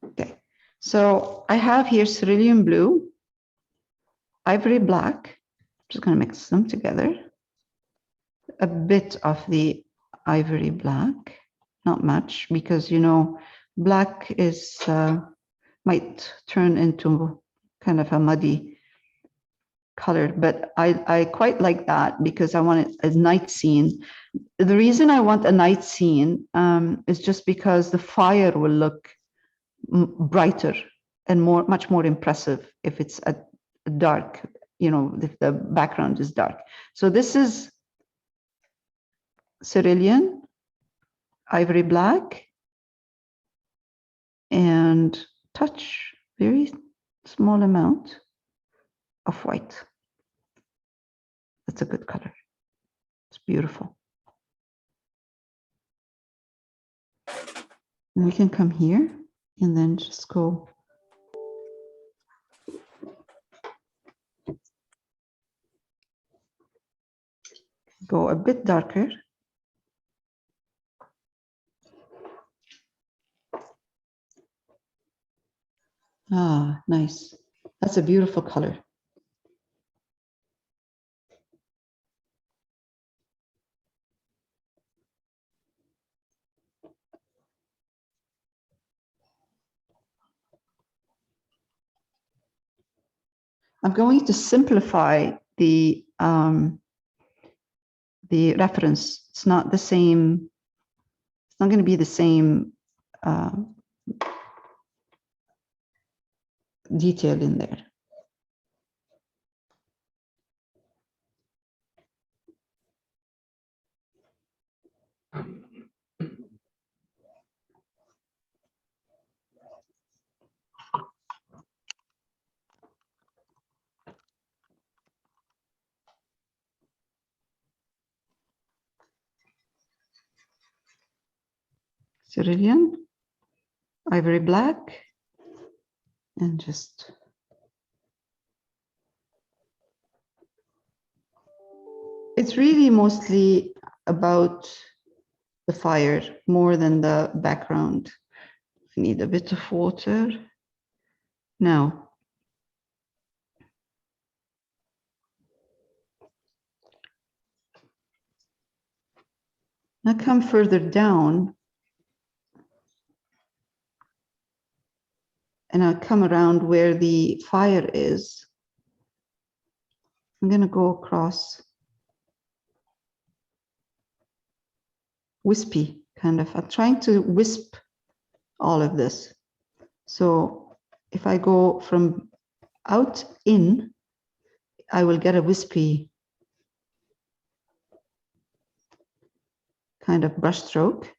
Okay, so I have here cerulean blue, ivory black. I'm just going to mix them together. A bit of the ivory black, not much, because you know black is might turn into kind of a muddy color, but I quite like that because I want it as night scene. The reason I want a night scene is just because the fire will look brighter and much more impressive if it's a dark, you know, if the background is dark. So this is cerulean, ivory black, and touch, very small amount of white. That's a good color. It's beautiful. And we can come here and then just go a bit darker. Ah, nice. That's a beautiful color. I'm going to simplify the reference. It's not the same. It's not going to be the same detail in there. Cerulean, ivory black, and just it's really mostly about the fire more than the background. I need a bit of water. Now, I come further down and I'll come around where the fire is. I'm going to go across wispy, kind of. I'm trying to wisp all of this. So if I go from out in, I will get a wispy kind of brush stroke.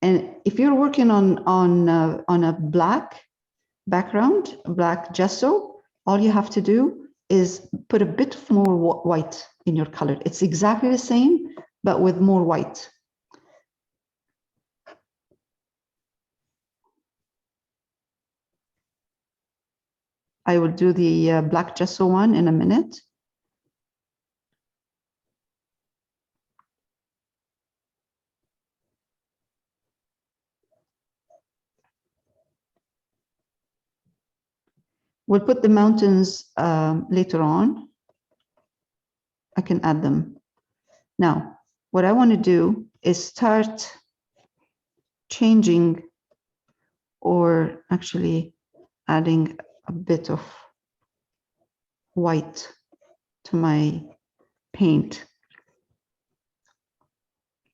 And if you're working on a black background, black gesso, all you have to do is put a bit more white in your color. It's exactly the same, but with more white. I will do the black gesso one in a minute. We'll put the mountains later on. I can add them. Now, what I want to do is start changing or actually adding a bit of white to my paint.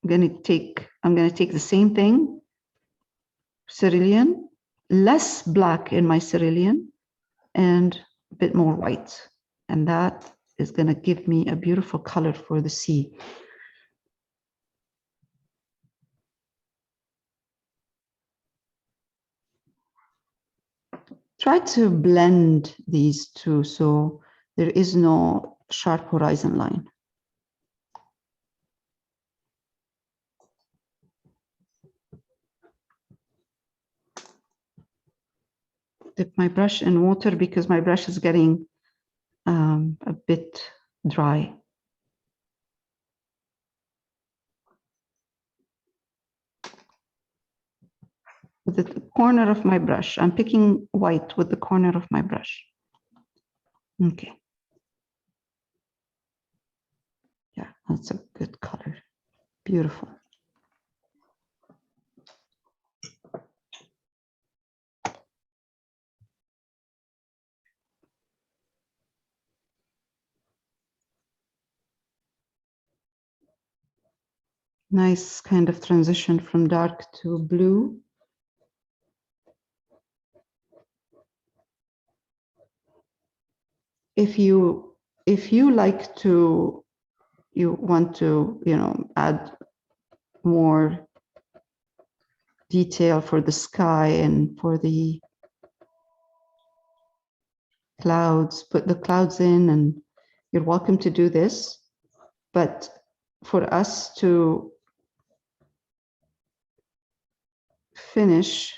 I'm going to take the same thing, cerulean, less black in my cerulean, and a bit more white. And that is going to give me a beautiful color for the sea. Try to blend these two so there is no sharp horizon line. Dip my brush in water because my brush is getting a bit dry. with the corner of my brush. I'm picking white with the corner of my brush. Okay. Yeah, that's a good color. Beautiful. Nice kind of transition from dark to blue. If you like to, you want to, add more detail for the sky and for the clouds, put the clouds in, and you're welcome to do this. But for us to finish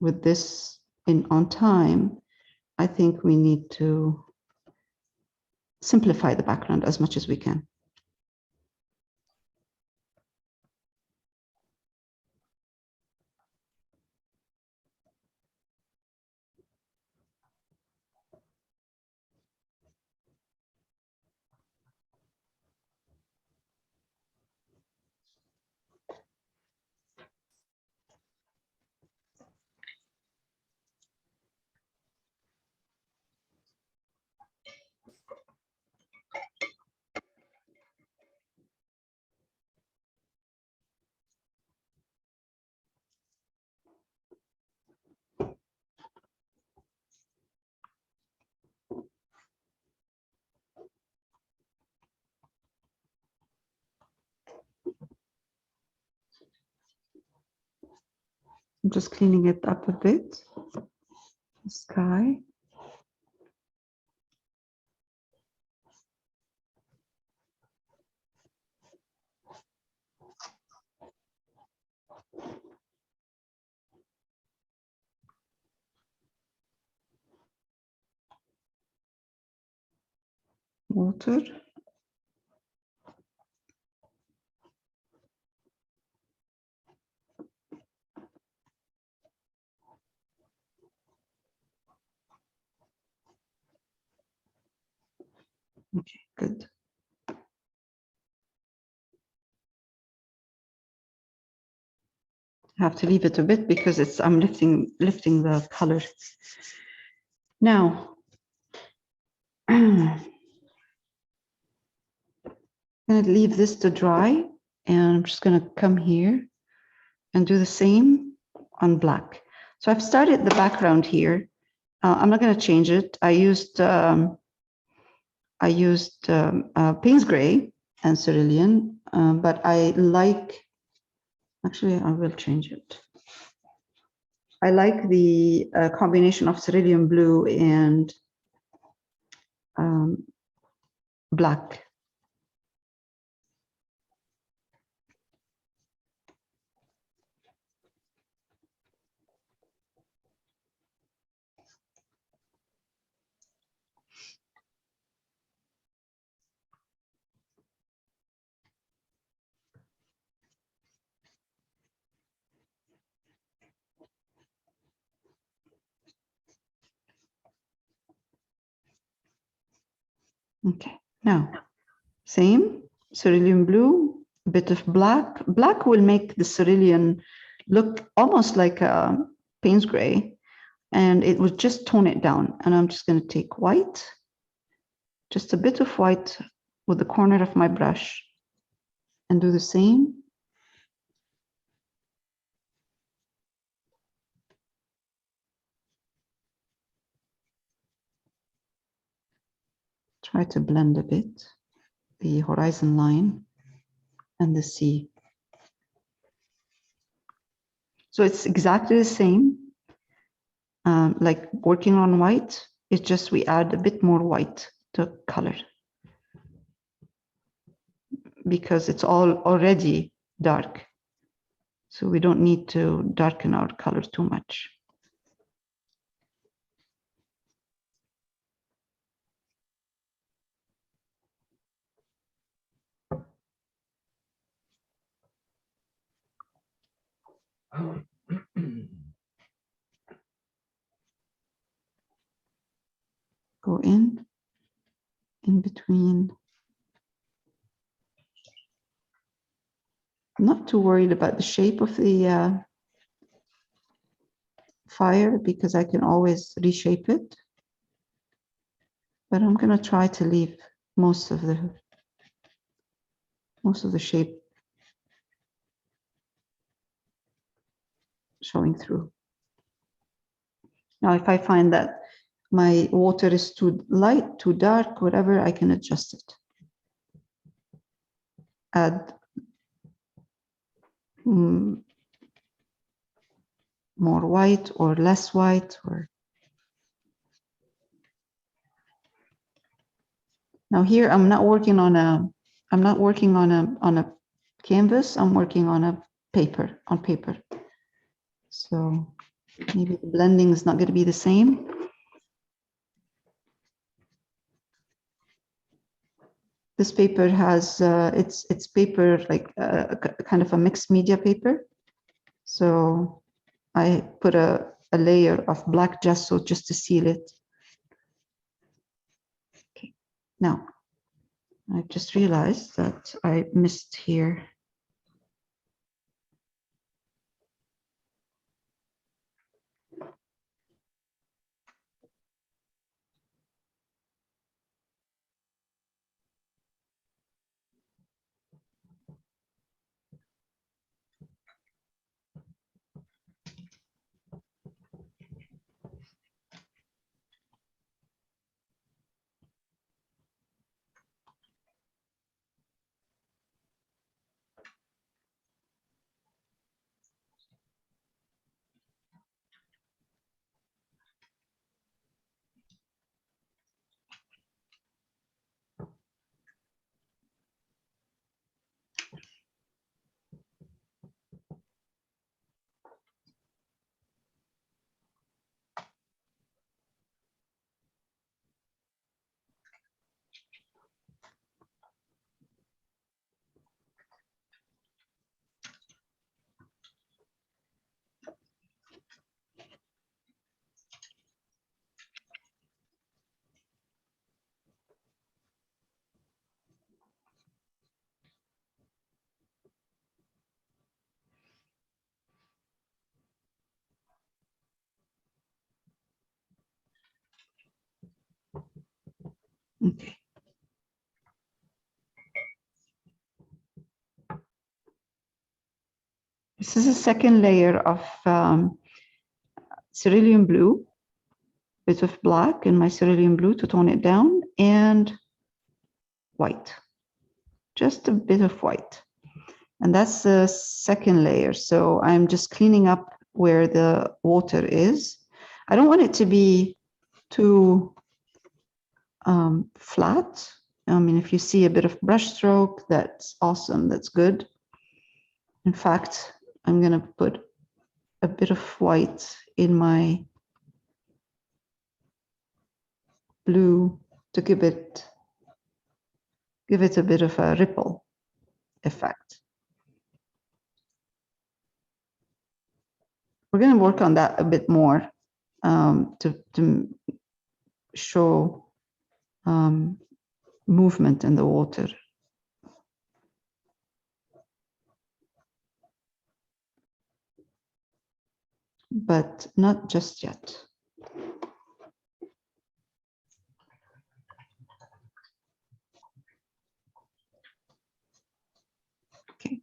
with this on time, I think we need to simplify the background as much as we can. I'm just cleaning it up a bit. The sky. Water. Okay, good. I have to leave it a bit because I'm lifting the color. Now, I'm going to leave this to dry, and I'm just going to come here and do the same on black. So I've started the background here. I'm not going to change it. I used Payne's Gray and Cerulean, but I like, actually, I will change it. I like the combination of cerulean blue and black. Okay, now, same, cerulean blue, a bit of black. Black will make the cerulean look almost like a Payne's Gray, and it will just tone it down. And I'm just going to take white, just a bit of white with the corner of my brush, and do the same. Try to blend a bit the horizon line and the sea. So it's exactly the same, like working on white. It's just we add a bit more white to color because it's all already dark. So we don't need to darken our color too much. Go in between. I'm not too worried about the shape of the fire because I can always reshape it. But I'm going to try to leave most of the shape showing through. Now, if I find that my water is too light, too dark, whatever, I can adjust it. Add more white or less white, or now here I'm not working on a canvas. I'm working on paper. So maybe the blending is not going to be the same. This paper has it's paper like kind of a mixed media paper. So I put a layer of black gesso just to seal it. Okay. Now, I just realized that I missed here. Okay. This is a second layer of cerulean blue, bit of black in my cerulean blue to tone it down, and white, just a bit of white. And that's the second layer. So I'm just cleaning up where the water is. I don't want it to be too flat. I mean, if you see a bit of brush stroke, that's awesome, that's good. In fact, I'm going to put a bit of white in my blue to give it a bit of a ripple effect. We're going to work on that a bit more to show movement in the water. But not just yet. Okay.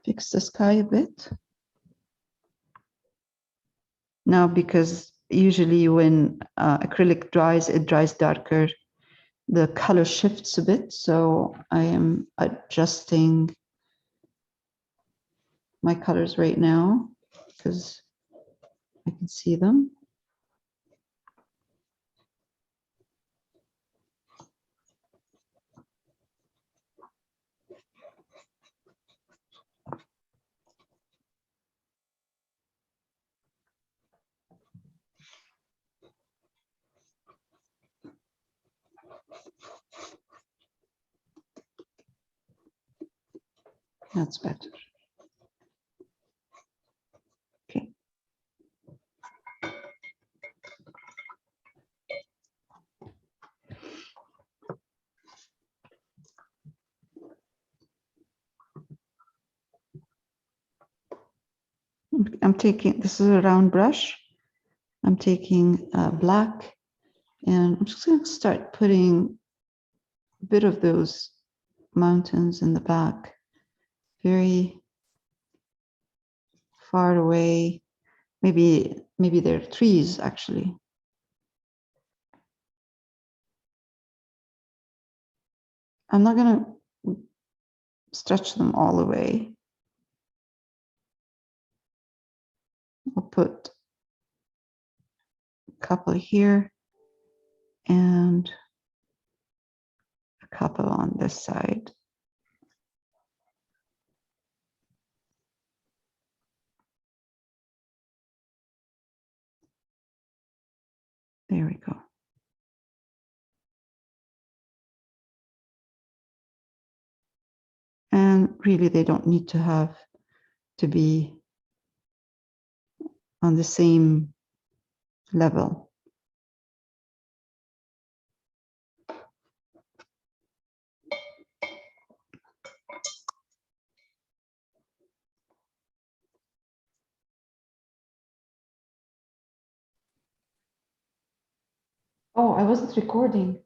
Fix the sky a bit. Now, because usually when acrylic dries, it dries darker the color shifts a bit. So I am adjusting my colors right now because I can see them. That's better. Okay. I'm taking, this is a round brush. I'm taking black, and I'm just going to start putting a bit of those mountains in the back, very far away. Maybe they're trees actually. I'm not going to stretch them all the way. I'll put a couple here and a couple on this side. There we go. And really, they don't need to be on the same level. Oh, I wasn't recording.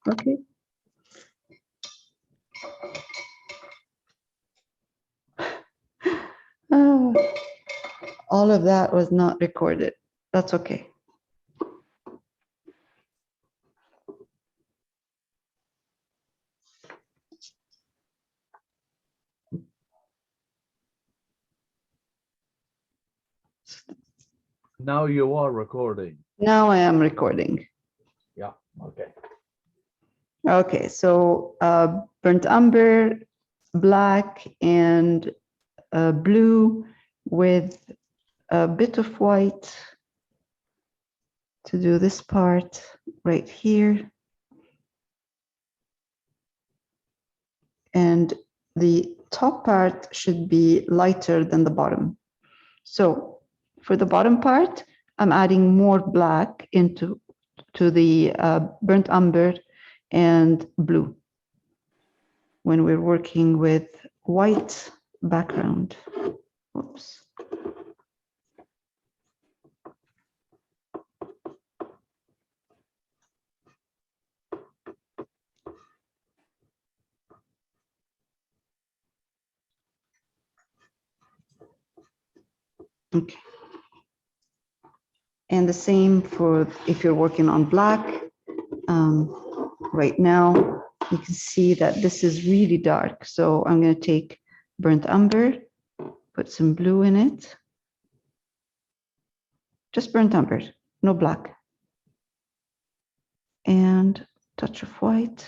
Okay. Oh, all of that was not recorded. That's okay. Now you are recording. Now I am recording. Yeah, okay. Okay, so burnt umber, black, and blue with a bit of white to do this part right here. And the top part should be lighter than the bottom. So for the bottom part, I'm adding more black into the burnt umber and blue when we're working with white background. Whoops. Okay. And the same for if you're working on black. Right now, you can see that this is really dark. So I'm going to take burnt umber, put some blue in it. Just burnt umber, no black. And touch of white.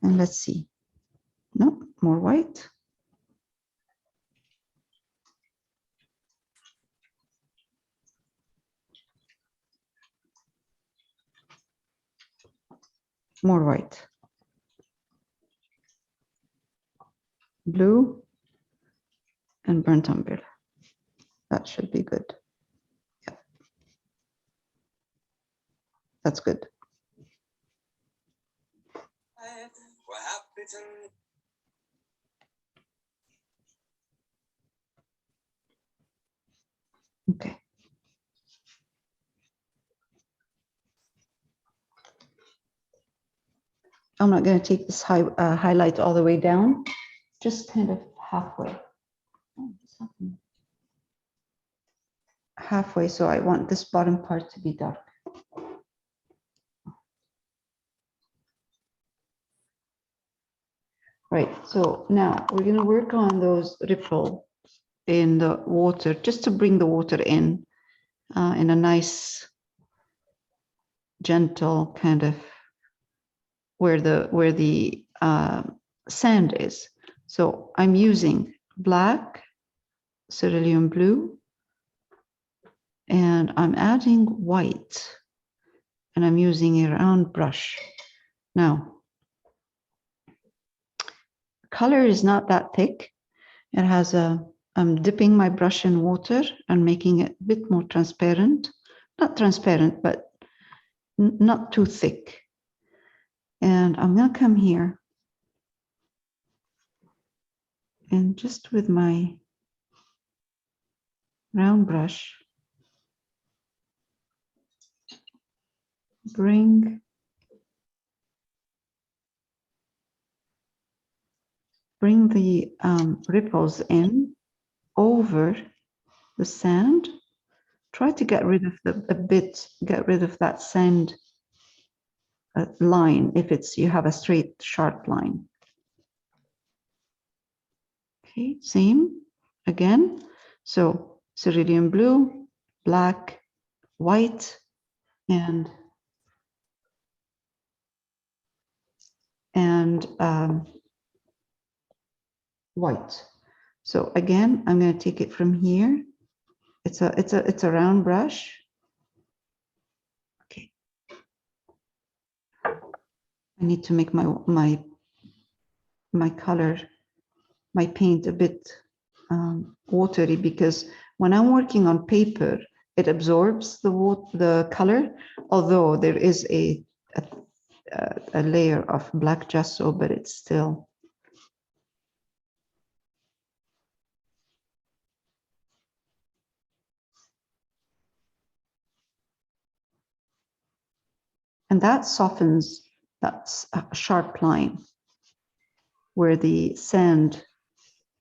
And let's see. No, more white. More white. Blue and burnt umber. That should be good. Yeah. That's good. Okay. I'm not going to take this highlight all the way down, just kind of halfway. Oh, halfway, so I want this bottom part to be dark. Right, so now we're going to work on those ripple in the water, just to bring the water in a nice, gentle kind of where the sand is. So I'm using black, cerulean blue, and I'm adding white, and I'm using a round brush. Now, color is not that thick. It has I'm dipping my brush in water and making it a bit more transparent. Not transparent, but not too thick. And I'm going to come here and just with my round brush, bring the ripples in over the sand. Try to get rid of get rid of that sand line if you have a straight, sharp line. Okay, same again. So cerulean blue, black, white, and white. So again, I'm going to take it from here. It's a round brush. Okay. I need to make my color, my paint a bit watery, because when I'm working on paper, it absorbs the color, although there is a layer of black gesso, but it's still. And that softens that sharp line where the sand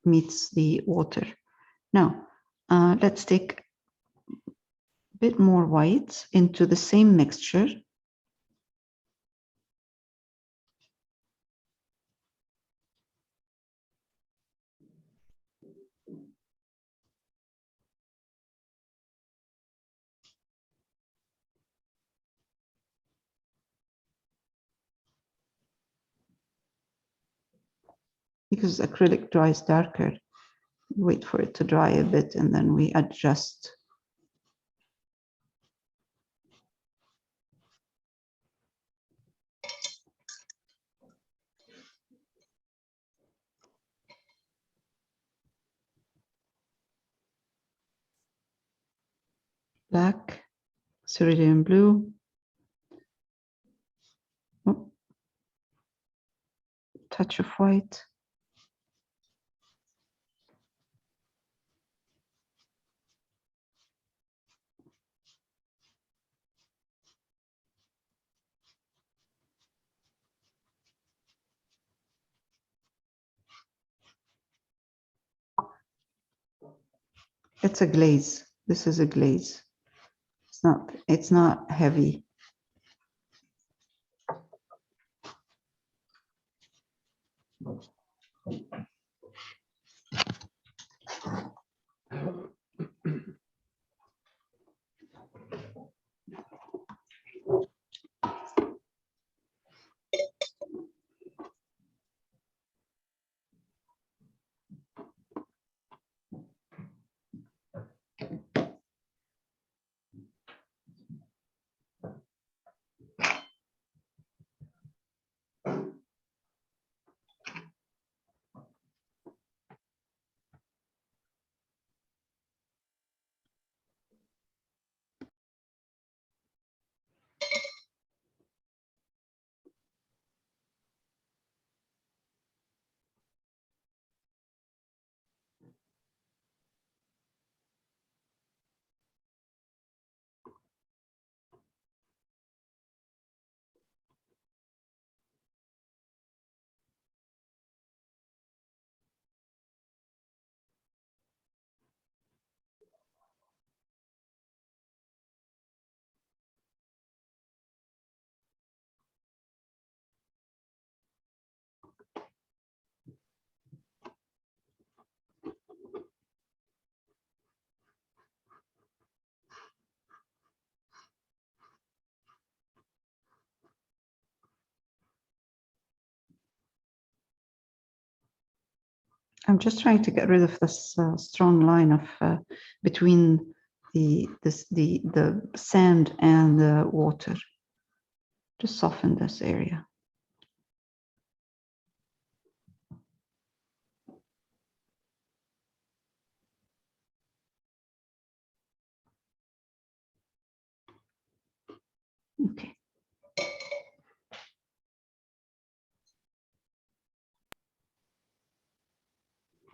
meets the water. Now, let's take a bit more white into the same mixture. Because acrylic dries darker, wait for it to dry a bit and then we adjust. Black, cerulean blue, oh, touch of white. It's a glaze. This is a glaze. It's not heavy. I'm just trying to get rid of this strong line of between the sand and the water. Just soften this area. Okay.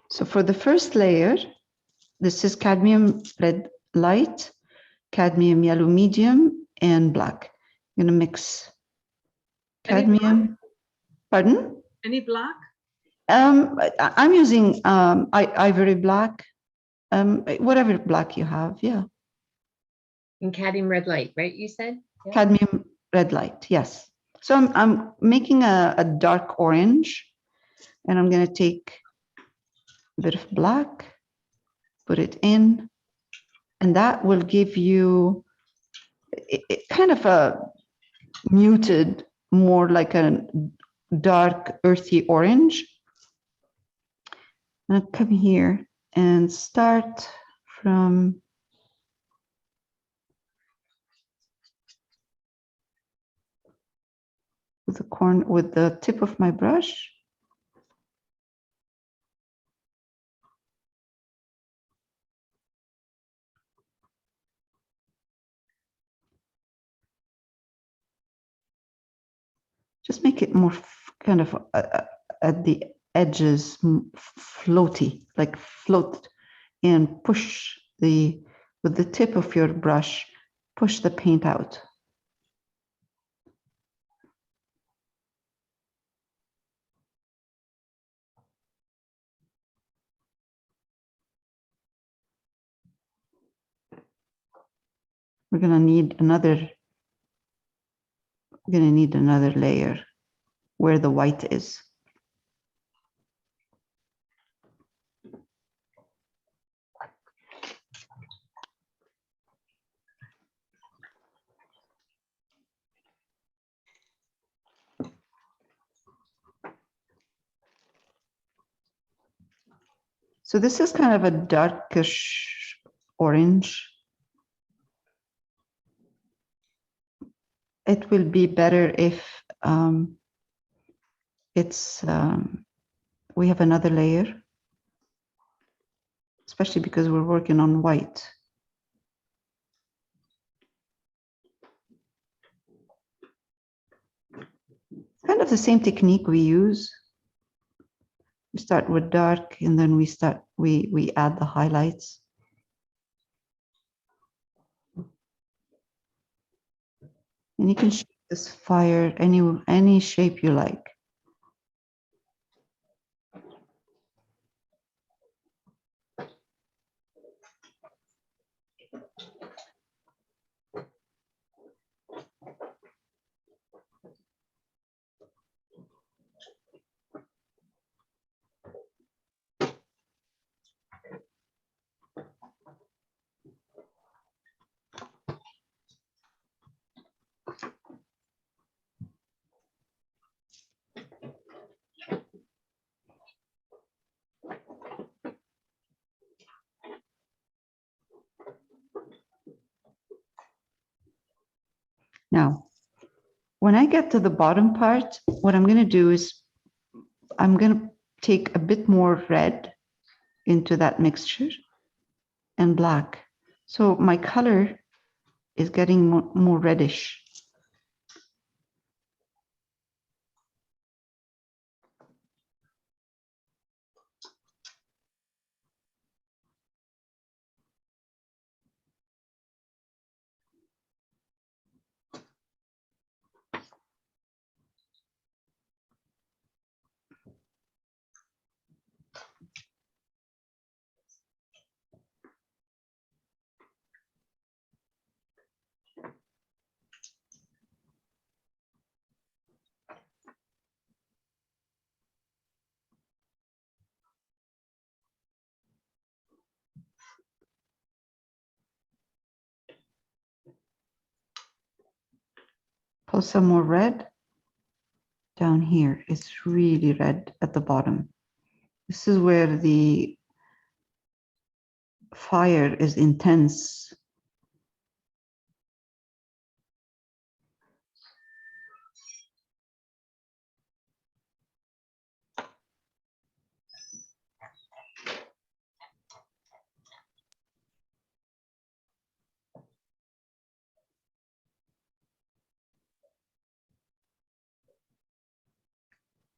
So for the first layer, this is cadmium red light, cadmium yellow medium, and black. I'm going to mix cadmium. Pardon? Any black? I'm using ivory black, whatever black you have. Yeah. And cadmium red light, right? You said? Yeah. Cadmium red light. Yes. So I'm making a dark orange, and I'm going to take a bit of black, put it in, and that will give you kind of a muted, more like a dark earthy orange. I'm going to come here and start from with the tip of my brush. Just make it more kind of at the edges, floaty, like float, and push with the tip of your brush, push the paint out. We're gonna need another layer where the white is. So this is kind of a darkish orange. It will be better if we have another layer, especially because we're working on white. Kind of the same technique we use. We start with dark, and then we add the highlights. And you can shape this fire any shape you like. Now, when I get to the bottom part, what I'm going to do is I'm going to take a bit more red into that mixture and black. So my color is getting more reddish. Pull some more red down here. It's really red at the bottom. This is where the fire is intense.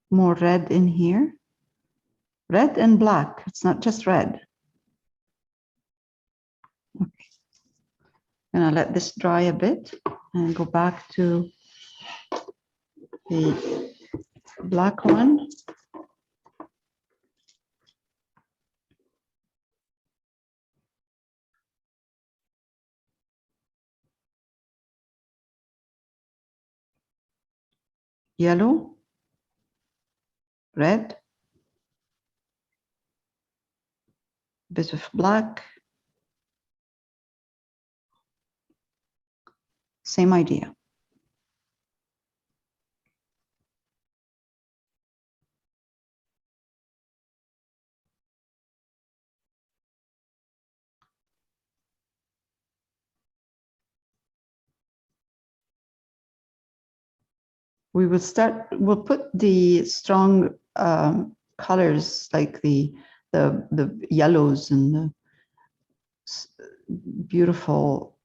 More red in here. Red and black, it's not just red. Okay. Gonna let this dry a bit and go back to the black one. Yellow, red, bit of black. Same idea. We'll put the strong colors like the yellows and the beautiful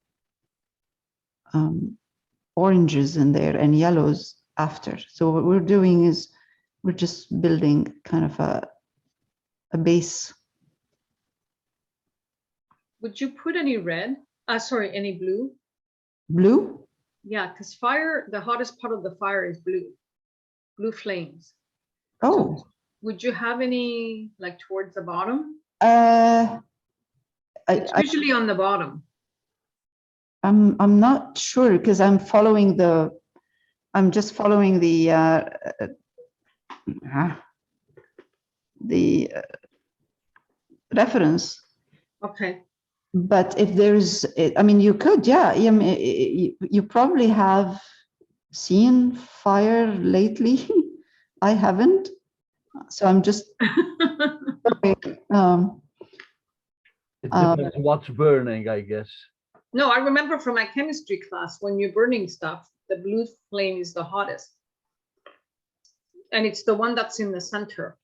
oranges in there and yellows after. So what we're doing is we're just building kind of a base. Would you put any red? Sorry, any blue? Blue? Yeah, because fire, the hottest part of the fire is blue, blue flames. Oh, Would you have any like towards the bottom? It's I, usually on the bottom. I'm not sure because I'm just following the reference. Okay. But if there's, I mean, you could, yeah. You probably have seen fire lately. I haven't, so I'm just. It depends what's burning, I guess. No, I remember from my chemistry class, when you're burning stuff, the blue flame is the hottest. And it's the one that's in the center.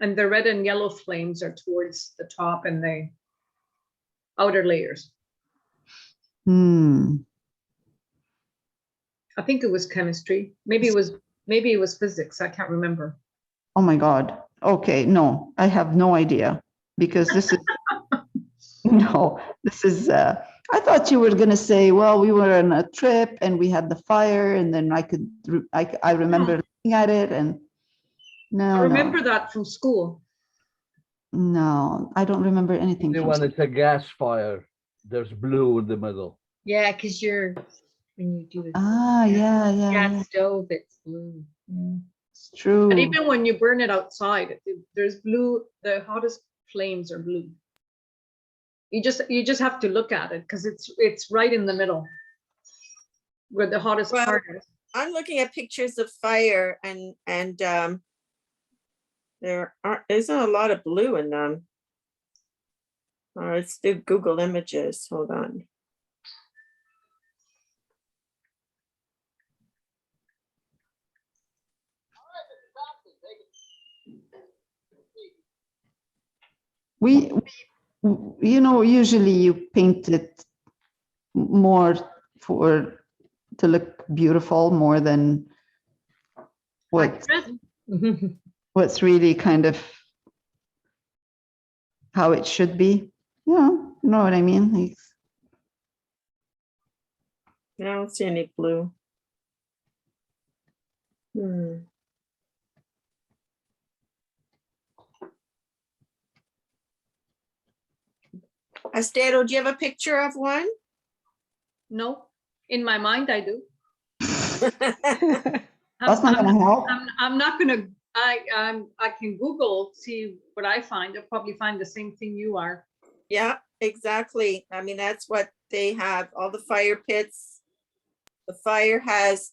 And the red and yellow flames are towards the top and the outer layers. I think it was chemistry. Maybe it was physics. I can't remember. Oh my God. Okay, no, I have no idea because this is no, this is I thought you were going to say, well, we were on a trip and we had the fire and then I remember looking at it and I remember that from school. No, I don't remember anything. When it's a gas fire, there's blue in the middle. Yeah, because when you do it. Yeah. Gas stove, it's blue. Yeah. It's true. And even when you burn it outside, there's blue, the hottest flames are blue. You just have to look at it because it's right in the middle where the hottest part is. I'm looking at pictures of fire and there isn't a lot of blue in them. Let's do Google Images. Hold on. We usually you paint it more to look beautiful more than what's really kind of how it should be. Yeah, you know what I mean? I don't see any blue. Estero, do you have a picture of one? No, in my mind I do. That's not going to help. I'm not going to. I can Google, see what I find. I'll probably find the same thing you are. Yeah, exactly. I mean, that's what they have. All the fire pits. The fire has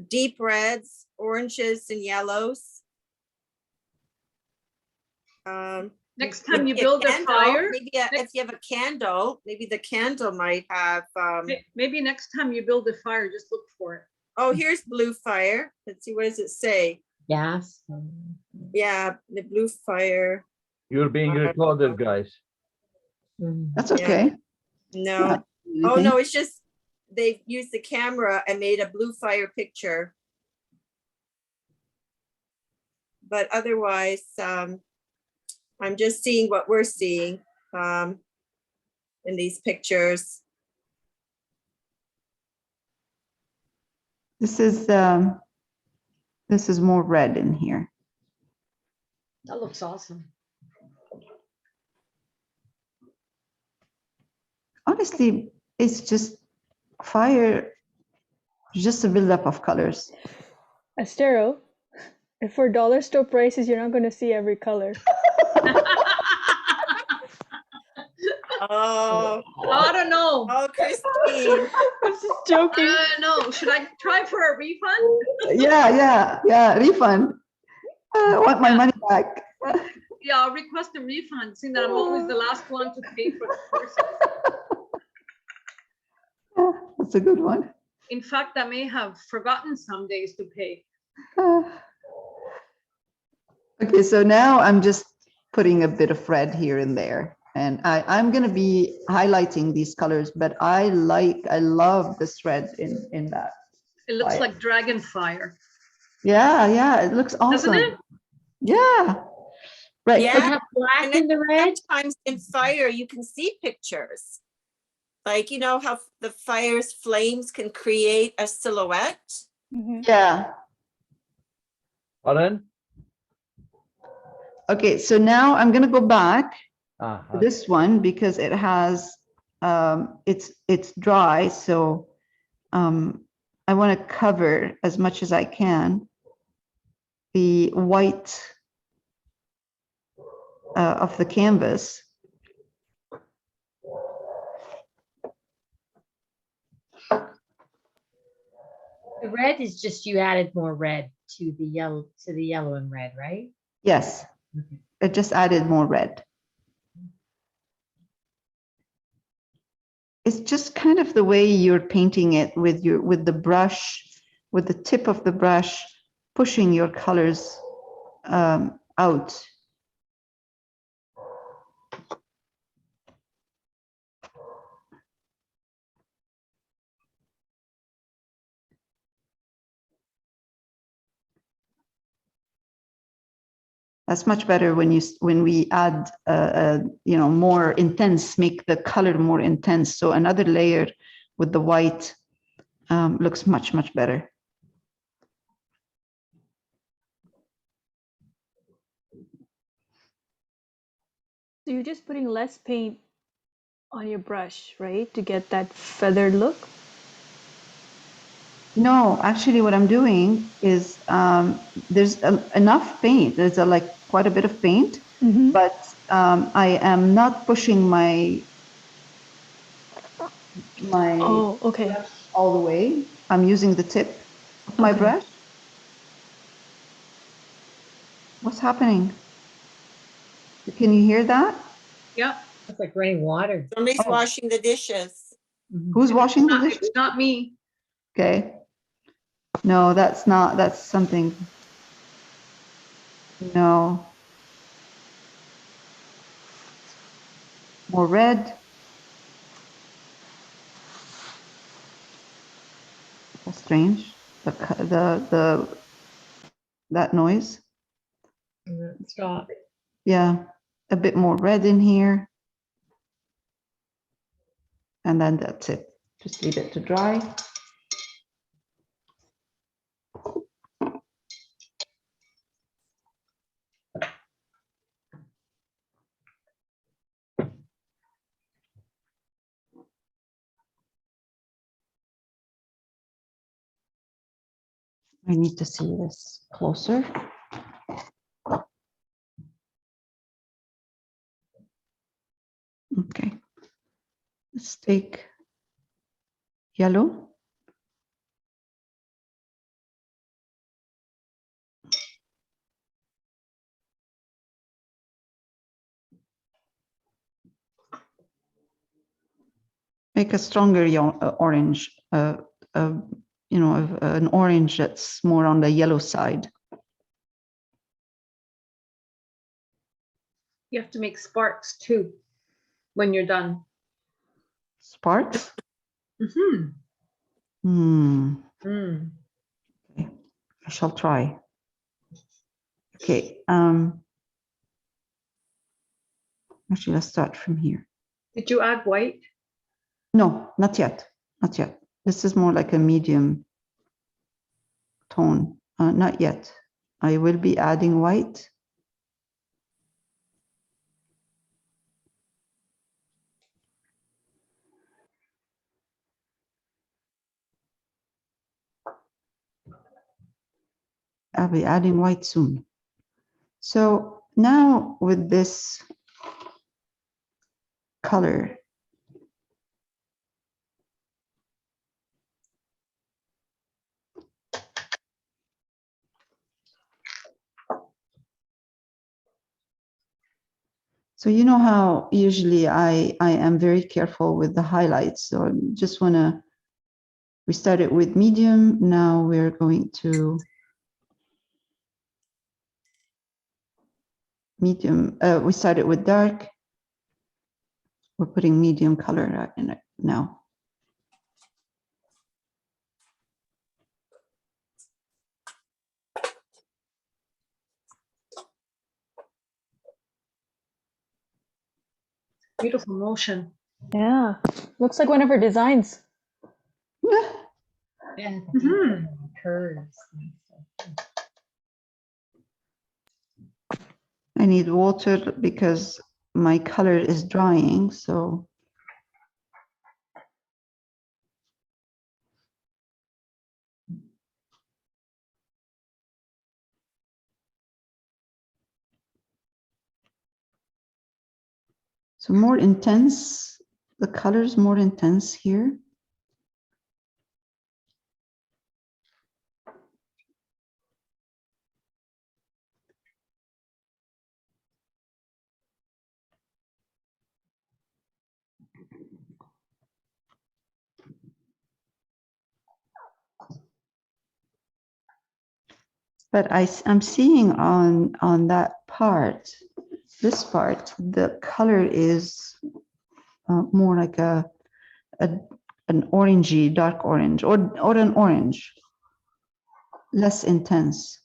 deep reds, oranges, and yellows. Next time you maybe build a candle, fire, maybe if you have a candle, maybe the candle might have, maybe next time you build a fire, just look for it. oh, here's blue fire. Let's see, what does it say? Gas. Yeah, the blue fire. You're being recorded, guys. Mm. That's Yeah. okay. No, Not oh, anything. no, it's just, they used the camera and made a blue fire picture. But otherwise, I'm just seeing what we're seeing in these pictures. This is more red in here. That looks awesome. Honestly, it's just fire, just a buildup of colors. Estero, if for dollar store prices, you're not going to see every color. Oh, I don't know. oh, Christine. I'm just joking. I don't know. Should I try for a refund? Yeah, refund. I want my money back. Yeah, I'll request a refund, seeing that I'm always the last one to pay for the courses. That's a good one. In fact, I may have forgotten some days to pay. Okay, so now I'm just putting a bit of red here and there. And I'm going to be highlighting these colors, but I love this red in that. It looks Fire. like dragon fire. Yeah, it looks awesome. Doesn't it? Yeah. Right. Yeah. Does it have black And in the red? sometimes in fire, you can see pictures. Like, you know how the fire's flames can create a silhouette? Mhm. Yeah. Pardon? Okay, so now I'm going to go back Ah, to this one because it has, it's dry. So I want to cover as much as I can the white of the canvas. The red is just you added more red to the yellow and red, right? Yes, it just added more red. It's just kind of the way you're painting it with the brush, with the tip of the brush, pushing your colors out. That's much better when we add more intense, make the color more intense. So another layer with the white looks much better. So you're just putting less paint on your brush, right? To get that feathered look. No, actually what I'm doing is there's enough paint. There's like quite a bit of paint, Mhm. but I am not pushing my Oh, okay. brush all the way. I'm using the tip of my Okay. brush. What's happening? Can you hear that? Yeah. It's like raining water. Somebody's Oh. washing the dishes. Who's washing the dishes? It's not me. Okay. No, that's something. No. More red. That's strange. That noise. Stop. Yeah. A bit more red in here. And then that's it. Just leave it to dry. I need to see this closer. Okay. Let's take yellow. make a stronger orange, you know, an orange that's more on the yellow side. You have to make sparks too when you're done. Sparks? Mm-hmm. Hmm. Mm. I shall try. Okay. Actually, let's start from here. Did you add white? No, not yet. Not yet. This is more like a medium tone. Not yet. I will be adding white. I'll be adding white soon. So now with this color, so you know how usually I am very careful with the highlights. So I just want to, we started with medium. Now we're going to medium. We started with dark. We're putting medium color in it now. Beautiful motion. Yeah. Looks like one of her designs. Yeah, Mhm. curves. And stuff. I need water because my color is drying. So more intense, the color is more intense here. But I'm seeing on that part, this part, the color is more like an orangey, dark orange, or an orange, less intense.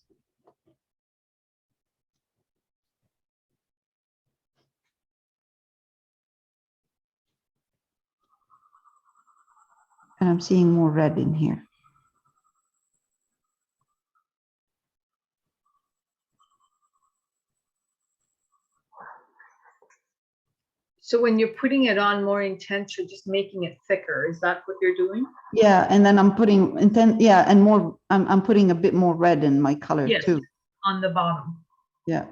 And I'm seeing more red in here. So when you're putting it on more intense, you're just making it thicker. Is that what you're doing? Yeah, and then I'm putting intense, yeah, and more, I'm putting a bit more red in my color Yes. too. On the bottom. Yeah.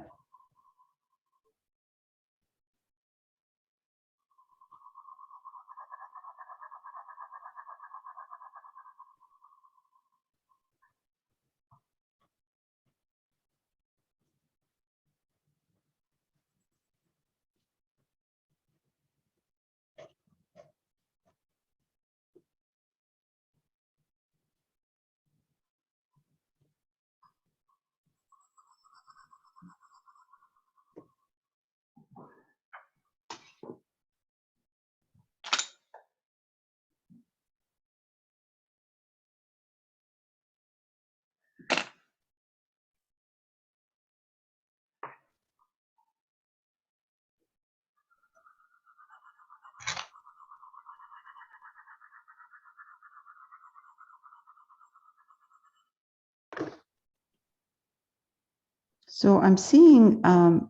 So I'm seeing, I'm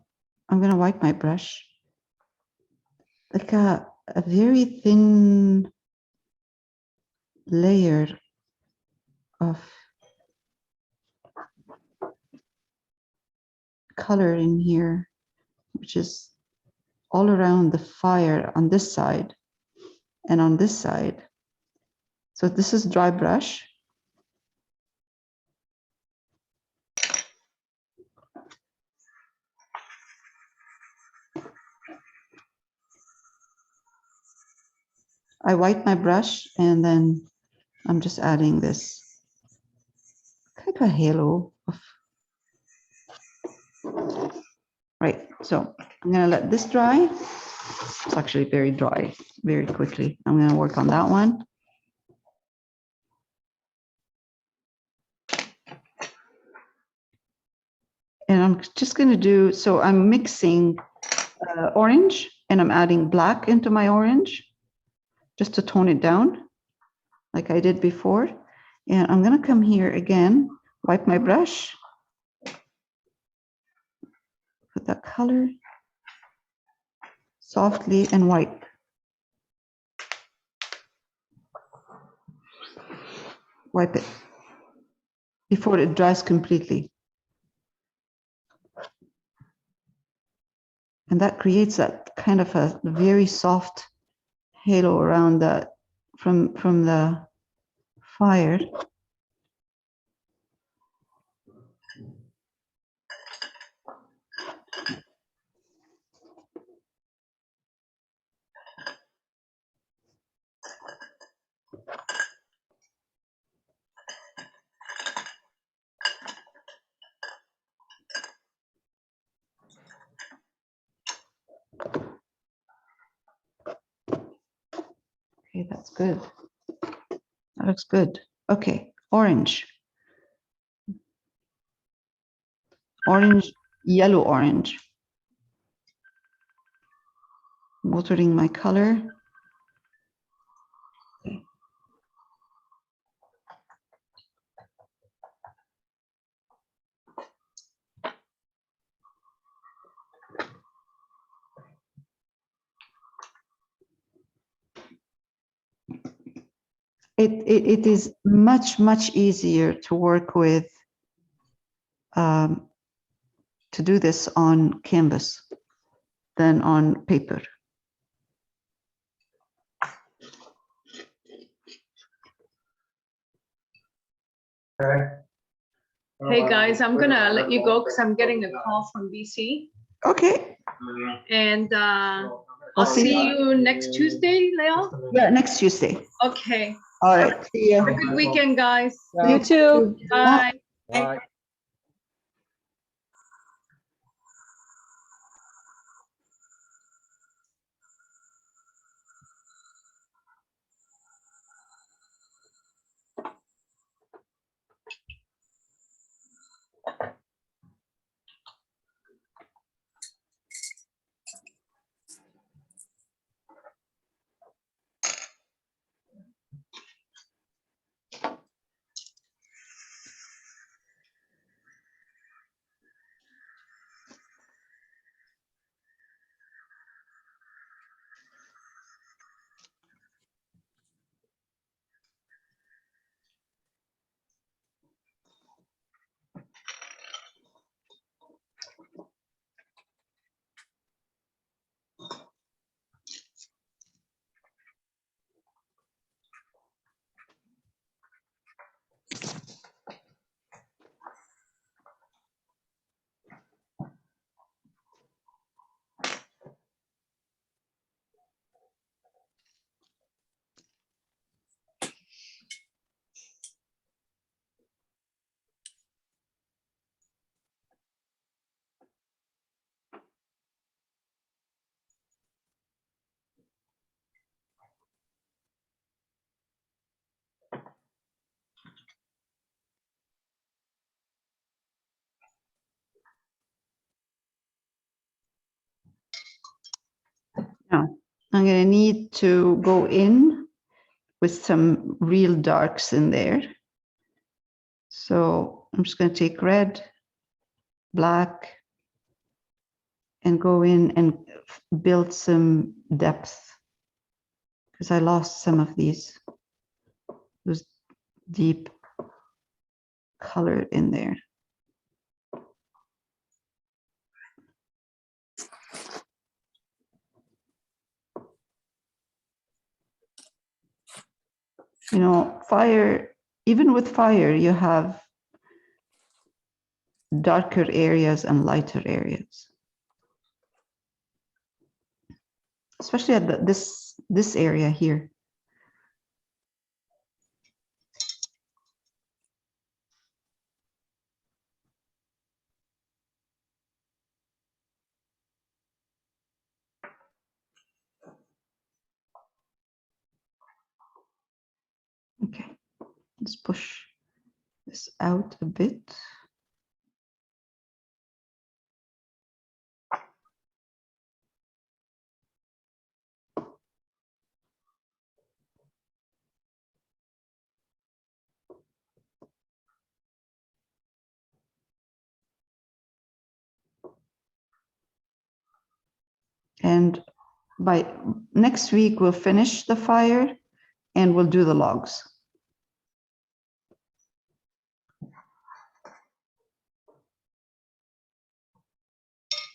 going to wipe my brush, like a very thin layer of color in here, which is all around the fire on this side and on this side. So this is dry brush. I wipe my brush and then I'm just adding this kind of a halo of, right. So I'm gonna let this dry. It's actually very dry, very quickly. I'm gonna work on that one. And I'm just gonna do, so I'm mixing orange and I'm adding black into my orange just to tone it down like I did before. And I'm gonna come here again, wipe my brush, put that color softly and wipe. Wipe it before it dries completely. And that creates that kind of a very soft halo around that from the fire. Okay, that's good. That looks good. Okay, orange. Orange, yellow orange. Watering my color. It is much easier to work with, to do this on canvas than on paper. Hey guys, I'm gonna let you go because I'm getting a call from BC. Okay, And I'll see you next Tuesday, Leo. yeah, next Tuesday. Okay. All right, see you. Have a good weekend, guys. You too. Bye. Bye. Now, I'm gonna need to go in with some real darks in there. So I'm just gonna take red, black, and go in and build some depth, because I lost some of those deep color in there. You know, fire, even with fire, you have darker areas and lighter areas. Especially at this area here. Let's push this out a bit. And by next week, we'll finish the fire and we'll do the logs.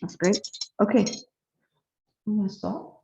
That's great. Okay. I'm gonna stop.